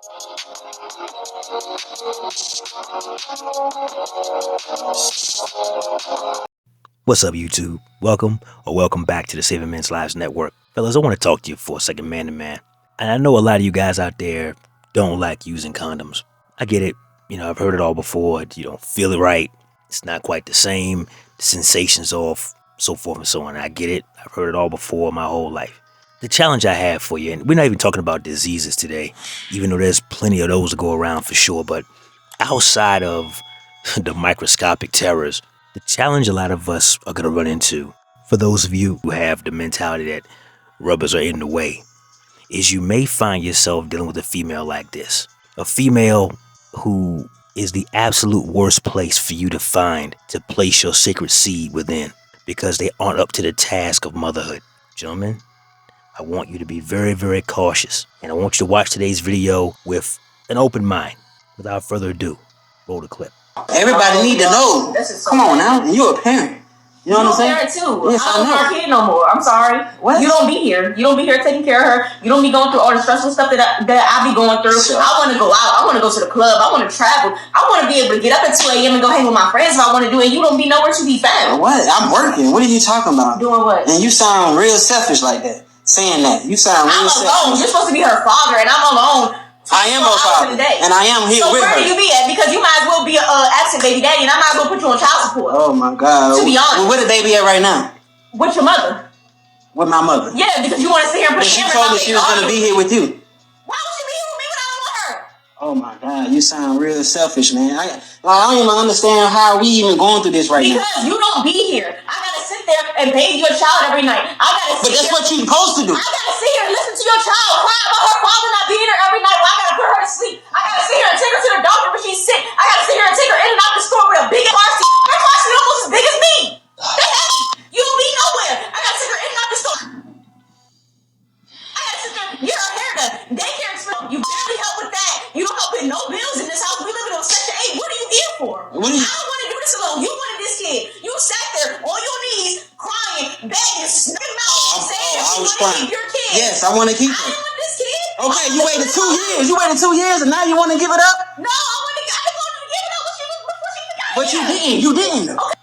What's up, YouTube? Welcome back to the Saving Men's Lives Network. Fellas, I want to talk to you for a second, man to man. And I know a lot of you guys out there don't like using condoms. I get it. I've heard it all before. You don't feel it right. It's not quite the same. The sensation's off, so forth and so on. I get it. I've heard it all before my whole life. The challenge I have for you, and we're not even talking about diseases today, even though there's plenty of those to go around for sure, but outside of the microscopic terrors, the challenge a lot of us are going to run into, for those of you who have the mentality that rubbers are in the way, is you may find yourself dealing with a female like this. A female who is the absolute worst place for you to find to place your sacred seed within, because they aren't up to the task of motherhood. Gentlemen, I want you to be very, very cautious, and I want you to watch today's video with an open mind. Without further ado, roll the clip. Everybody need to know. Come on now, and you're a parent. You know what I'm saying? You're a parent too. Yes, I don't want our kid no more. I'm sorry. What? You don't be here. You don't be here taking care of her. You don't be going through all the stressful stuff that I be going through. Sure. I want to go out. I want to go to the club. I want to travel. I want to be able to get up at 2 a.m. and go hang with my friends if I want to do it. You don't be nowhere to be found. What? I'm working. What are you talking about? Doing what? And you sound real selfish like that. Saying that. You sound real selfish. I'm alone. You're supposed to be her father, and I'm alone. I am her father, and I am here with her. So where do you be at? Because you might as well be an absent baby daddy, and I might as well put you on child support. Oh my God. To be honest. Well, where the baby at right now? With your mother. With my mother. Yeah, because you want to sit here and put she told me she was going to be here with you. Why would she be here with me when I don't want her? Oh my God, you sound real selfish, man. I don't even understand how we even going through this right now. Because you don't be here. I gotta sit there and bathe your child every night. But that's what you're supposed to do. I gotta sit here and listen to your child cry about her father not being here every night while I gotta put her to sleep. I gotta sit here and take her to the doctor when she's sick. I gotta sit here and take her in and out the store with a big car seat. Her car seat almost as big as me. That's heavy. You don't be nowhere. I gotta take her in and out the store. I gotta sit there. You're a hair daycare expense. You barely help with that. You don't help with no bills in this house. We live in Section 8. What are you here for? I don't want to do this alone. You wanted this kid. You sat there on your knees, crying, begging, sniffing out, saying I was crying. Your kid. Yes, I want to keep her. I didn't want this kid. Okay, you waited 2 years. You waited 2 years, and now you want to give it up? No, I wanted to give it up before she got But you didn't. You didn't. Okay.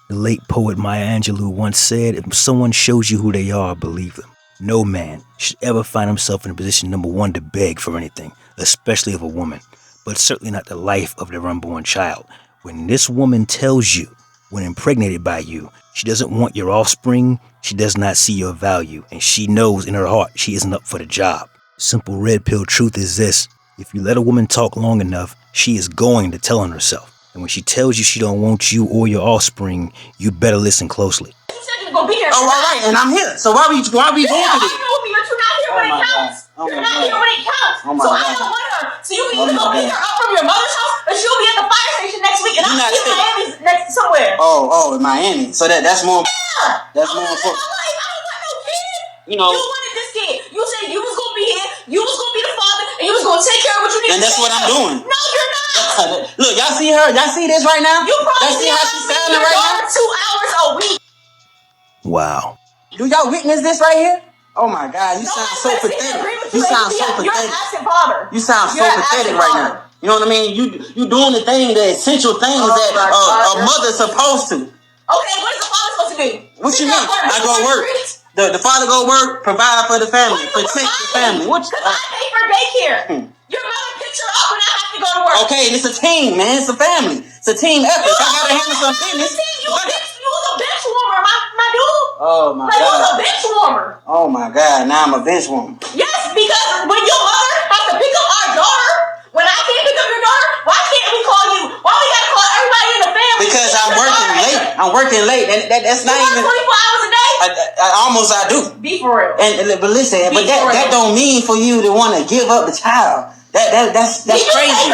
The late poet Maya Angelou once said, if someone shows you who they are, believe them. No man should ever find himself in a position, number one, to beg for anything, especially of a woman, but certainly not the life of their unborn child. When this woman tells you, when impregnated by you, she doesn't want your offspring, she does not see your value, and she knows in her heart she isn't up for the job. Simple red pill truth is this: if you let a woman talk long enough, she is going to tell on herself. And when she tells you she don't want you or your offspring, you better listen closely. You said you were going to be here. Oh, all right, and I'm here. So why we going through this? You're not here when it counts. You're not here when it counts. So I don't want her. So you can either go pick her up from your mother's house, or she'll be at the fire station next week, and I'll be in Miami next somewhere. Oh, in Miami. So that's more. Yeah. That's more important. I don't want no kid. You know. You wanted this kid. You said you was gonna be here. You was gonna be the father, and you was gonna take care of what you need. And that's what I'm doing. No, you're not. Look, y'all see her? Y'all see this right now? You probably see how she's sounding right now? 2 hours a week. Wow. Do y'all witness this right here? Oh my God, you sound so pathetic. You sound so pathetic. You're an absent father. You sound so pathetic right now. You know what I mean? You doing the thing, the essential things that a mother's supposed to. Okay, what is the father supposed to do? What you mean? I go work. The father go work, provide for the family, protect the family. What? Because I pay for daycare. Your mother picks her up when I have to go to work. Okay, and it's a team, man. It's a family. It's a team effort. I gotta handle some business. You was a bench warmer, my dude. Oh my God. You was a bench warmer. Oh my God, now I'm a bench woman. Yes, because when your mother has to pick up our daughter, when I can't pick up your daughter, why can't we call you? Why we gotta call everybody in the family? Because I'm working late. I'm working late, and that's not even 24 hours a day. I do. Be for real. But listen, but that don't mean for you to want to give up the child. That's crazy.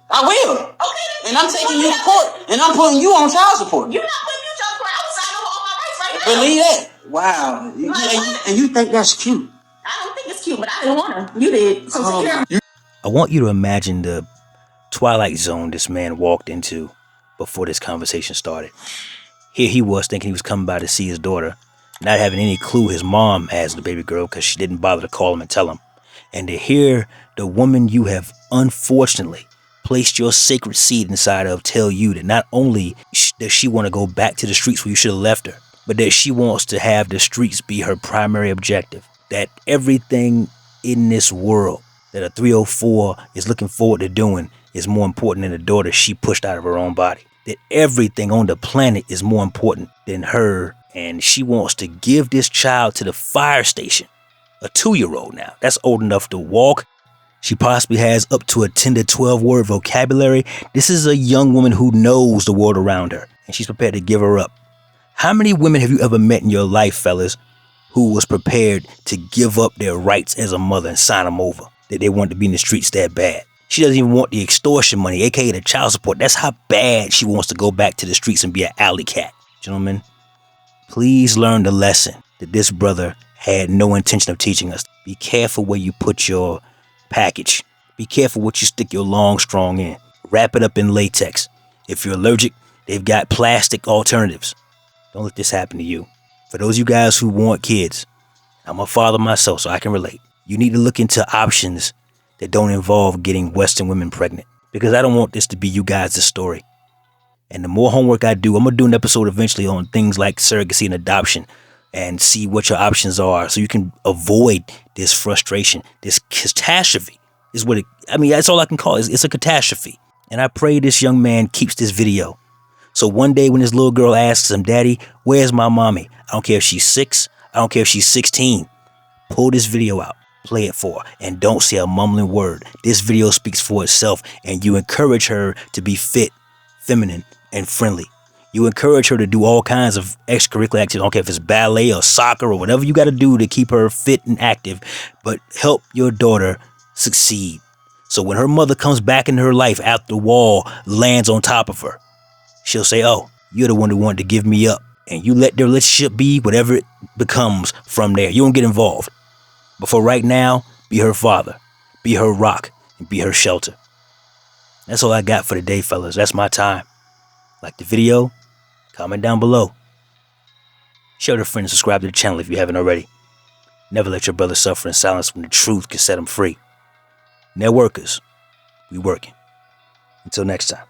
I will. Okay. And I'm taking you to court, and I'm putting you on child support. You're not putting me on child support. I was signing over all my rights right now. Believe that? Wow. And you think that's cute? I don't think it's cute, but I didn't want her. You did. So I want you to imagine the twilight zone this man walked into before this conversation started. Here he was thinking he was coming by to see his daughter, not having any clue his mom has the baby girl because she didn't bother to call him and tell him. And to hear the woman you have unfortunately placed your sacred seed inside of tell you that not only does she want to go back to the streets where you should have left her, but that she wants to have the streets be her primary objective. That everything in this world that a 304 is looking forward to doing is more important than the daughter she pushed out of her own body. That everything on the planet is more important than her, and she wants to give this child to the fire station. A 2-year-old now. That's old enough to walk. She possibly has up to a 10 to 12 word vocabulary. This is a young woman who knows the world around her, and she's prepared to give her up. How many women have you ever met in your life, fellas, who was prepared to give up their rights as a mother and sign them over? That they wanted to be in the streets that bad. She doesn't even want the extortion money, aka the child support. That's how bad she wants to go back to the streets and be an alley cat. Gentlemen, please learn the lesson that this brother had no intention of teaching us. Be careful where you put your package. Be careful what you stick your long strong in. Wrap it up in latex. If you're allergic, they've got plastic alternatives. Don't let this happen to you. For those of you guys who want kids, I'm a father myself, so I can relate. You need to look into options that don't involve getting Western women pregnant, because I don't want this to be you guys' story. And the more homework I do, I'm going to do an episode eventually on things like surrogacy and adoption and see what your options are so you can avoid this frustration, this catastrophe is what that's all I can call it. It's a catastrophe. And I pray this young man keeps this video. So one day when this little girl asks him, Daddy, where's my mommy? I don't care if she's 6. I don't care if she's 16. Pull this video out. Play it for her, and don't say a mumbling word. This video speaks for itself, and you encourage her to be fit, feminine, and friendly. You encourage her to do all kinds of extracurricular activities. I don't care if it's ballet or soccer or whatever you got to do to keep her fit and active, but help your daughter succeed. So when her mother comes back into her life after the wall lands on top of her, she'll say, oh, you're the one who wanted to give me up. And you let their relationship be whatever it becomes from there. You don't get involved. But for right now, be her father, be her rock, and be her shelter. That's all I got for today, fellas. That's my time. Like the video, comment down below. Share with a friend and subscribe to the channel if you haven't already. Never let your brother suffer in silence when the truth can set him free. Networkers, we working. Until next time.